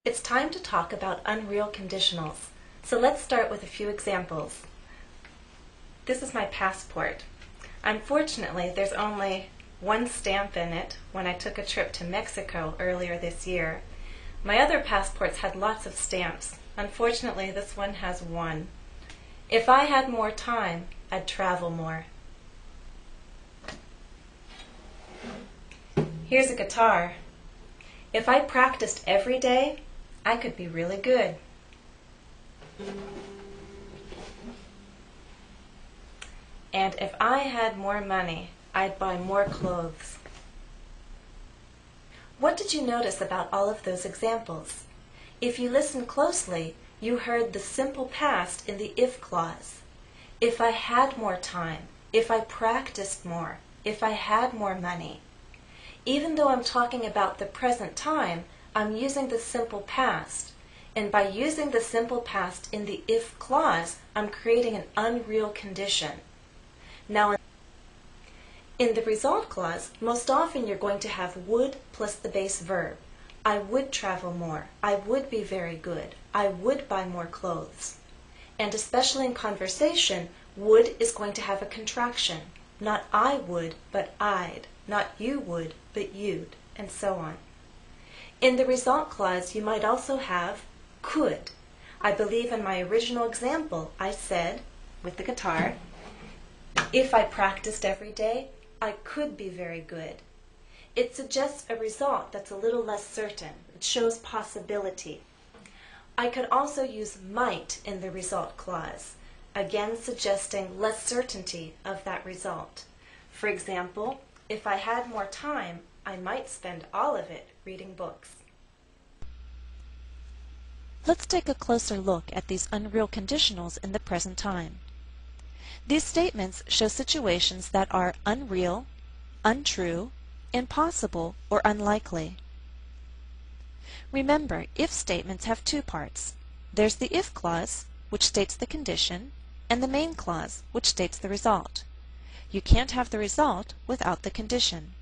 It's time to talk about unreal conditionals. So let's start with a few examples. This is my passport. Unfortunately, there's only one stamp in it when I took a trip to Mexico earlier this year. My other passports had lots of stamps. Unfortunately, this one has one. If I had more time, I'd travel more. Here's a guitar. If I practiced every day, I could be really good. And if I had more money, I'd buy more clothes. What did you notice about all of those examples? If you listened closely, you heard the simple past in the if clause. If I had more time, if I practiced more, if I had more money. Even though I'm talking about the present time, I'm using the simple past. And by using the simple past in the if clause, I'm creating an unreal condition. Now, in the result clause, most often you're going to have would plus the base verb. I would travel more. I would be very good. I would buy more clothes. And especially in conversation, would is going to have a contraction. Not I would, but I'd. Not you would, but you'd, and so on. In the result clause, you might also have could. I believe in my original example, I said, with the guitar, if I practiced every day, I could be very good. It suggests a result that's a little less certain. It shows possibility. I could also use might in the result clause, again suggesting less certainty of that result. For example, if I had more time, I might spend all of it reading books. Let's take a closer look at these unreal conditionals in the present time. These statements show situations that are unreal, untrue, impossible, or unlikely. Remember, if statements have two parts. There's the if clause, which states the condition, and the main clause, which states the result. You can't have the result without the condition.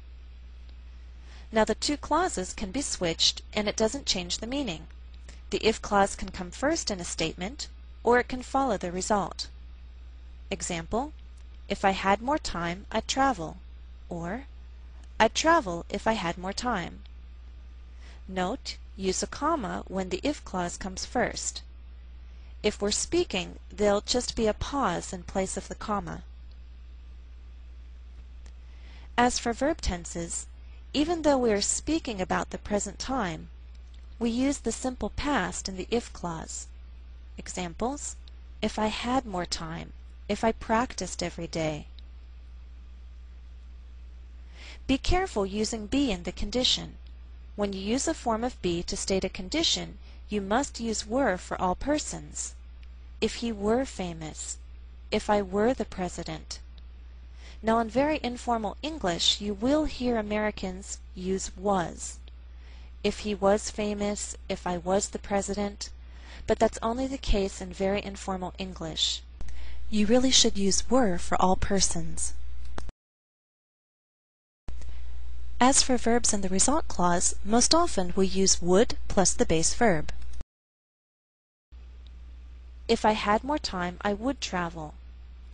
Now the two clauses can be switched and it doesn't change the meaning. The if clause can come first in a statement, or it can follow the result. Example, if I had more time, I'd travel, or I'd travel if I had more time. Note, use a comma when the if clause comes first. If we're speaking, there'll just be a pause in place of the comma. As for verb tenses, even though we are speaking about the present time, we use the simple past in the if clause. Examples, if I had more time, if I practiced every day. Be careful using be in the condition. When you use a form of be to state a condition, you must use were for all persons. If he were famous, if I were the president. Now in very informal English, you will hear Americans use was. If he was famous, if I was the president, but that's only the case in very informal English. You really should use were for all persons. As for verbs in the result clause, most often we use would plus the base verb. If I had more time, I would travel.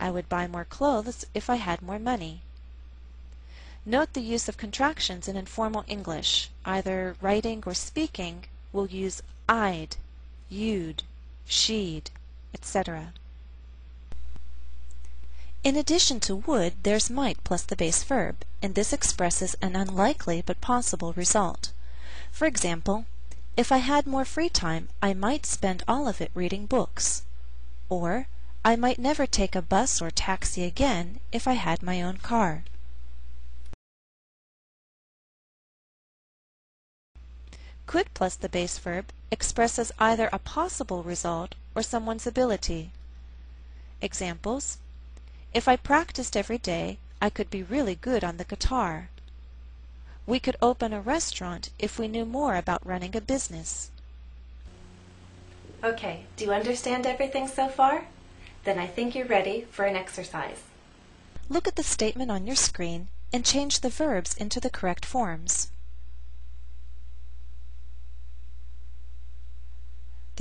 I would buy more clothes if I had more money. Note the use of contractions in informal English. Either writing or speaking will use I'd, you'd, she'd, etc. In addition to would, there's might plus the base verb, and this expresses an unlikely but possible result. For example, if I had more free time, I might spend all of it reading books. Or, I might never take a bus or taxi again if I had my own car. Could plus the base verb expresses either a possible result or someone's ability. Examples, if I practiced every day, I could be really good on the guitar. We could open a restaurant if we knew more about running a business. Okay, do you understand everything so far? Then I think you're ready for an exercise. Look at the statement on your screen and change the verbs into the correct forms.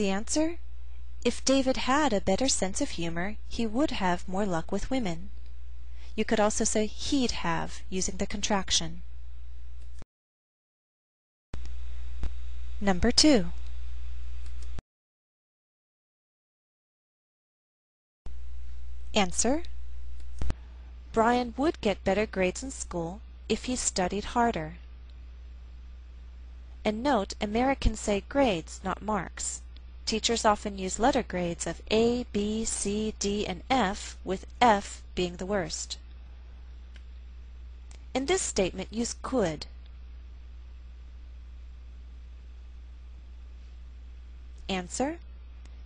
The answer? If David had a better sense of humor, he would have more luck with women. You could also say he'd have, using the contraction. Number 2. Answer: Brian would get better grades in school if he studied harder. And note, Americans say grades, not marks. Teachers often use letter grades of A, B, C, D, and F, with F being the worst. In this statement, use could. Answer: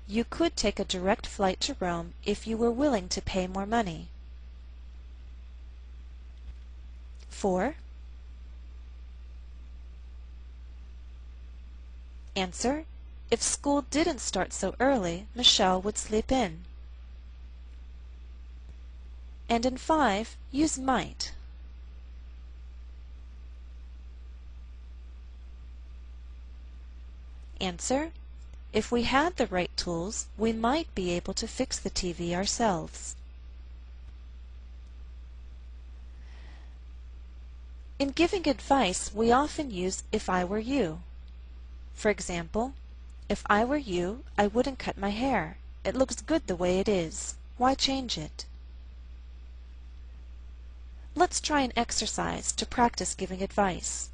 You could take a direct flight to Rome if you were willing to pay more money. 4. Answer: If school didn't start so early, Michelle would sleep in. And in 5, use might. Answer: If we had the right tools, we might be able to fix the TV ourselves. In giving advice, we often use if I were you. For example, if I were you, I wouldn't cut my hair. It looks good the way it is. Why change it? Let's try an exercise to practice giving advice.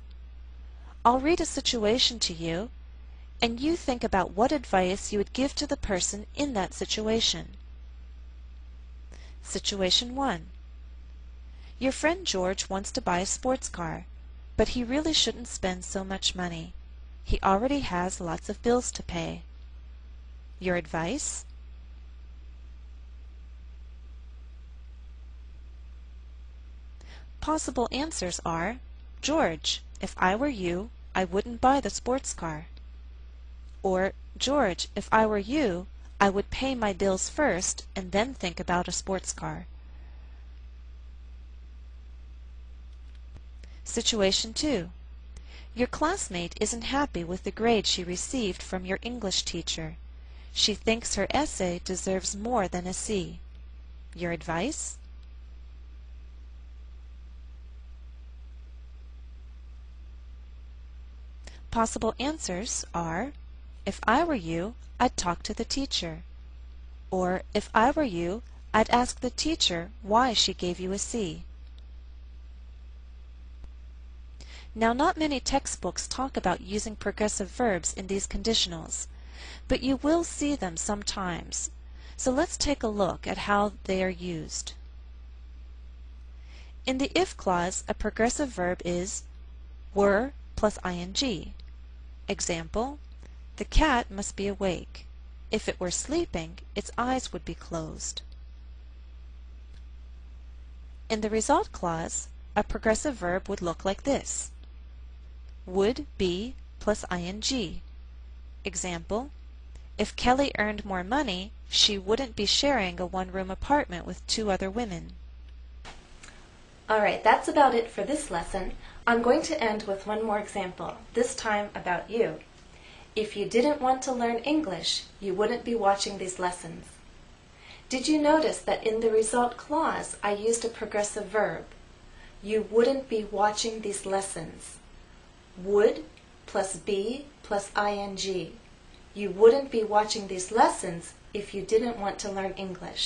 I'll read a situation to you, and you think about what advice you would give to the person in that situation. Situation 1. Your friend George wants to buy a sports car, but he really shouldn't spend so much money. He already has lots of bills to pay. Your advice? Possible answers are: George, if I were you, I wouldn't buy the sports car. Or, George, if I were you, I would pay my bills first and then think about a sports car. Situation 2. Your classmate isn't happy with the grade she received from your English teacher. She thinks her essay deserves more than a C. Your advice? Possible answers are: If I were you, I'd talk to the teacher. Or, if I were you, I'd ask the teacher why she gave you a C. Now, not many textbooks talk about using progressive verbs in these conditionals, but you will see them sometimes. So let's take a look at how they are used. In the if clause, a progressive verb is were plus ing. Example: the cat must be awake. If it were sleeping, its eyes would be closed. In the result clause, a progressive verb would look like this: would be plus ing. Example: if Kelly earned more money, she wouldn't be sharing a one-room apartment with 2 other women. Alright, that's about it for this lesson. I'm going to end with one more example, this time about you. If you didn't want to learn English, you wouldn't be watching these lessons. Did you notice that in the result clause I used a progressive verb? You wouldn't be watching these lessons. Would plus be plus ing. You wouldn't be watching these lessons if you didn't want to learn English.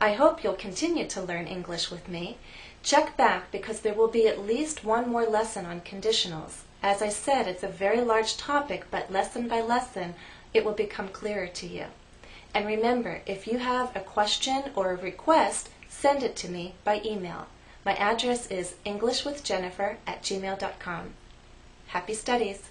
I hope you'll continue to learn English with me. Check back because there will be at least one more lesson on conditionals. As I said, it's a very large topic, but lesson by lesson it will become clearer to you. And remember, if you have a question or a request, send it to me by email. My address is englishwithjennifer@gmail.com. Happy studies!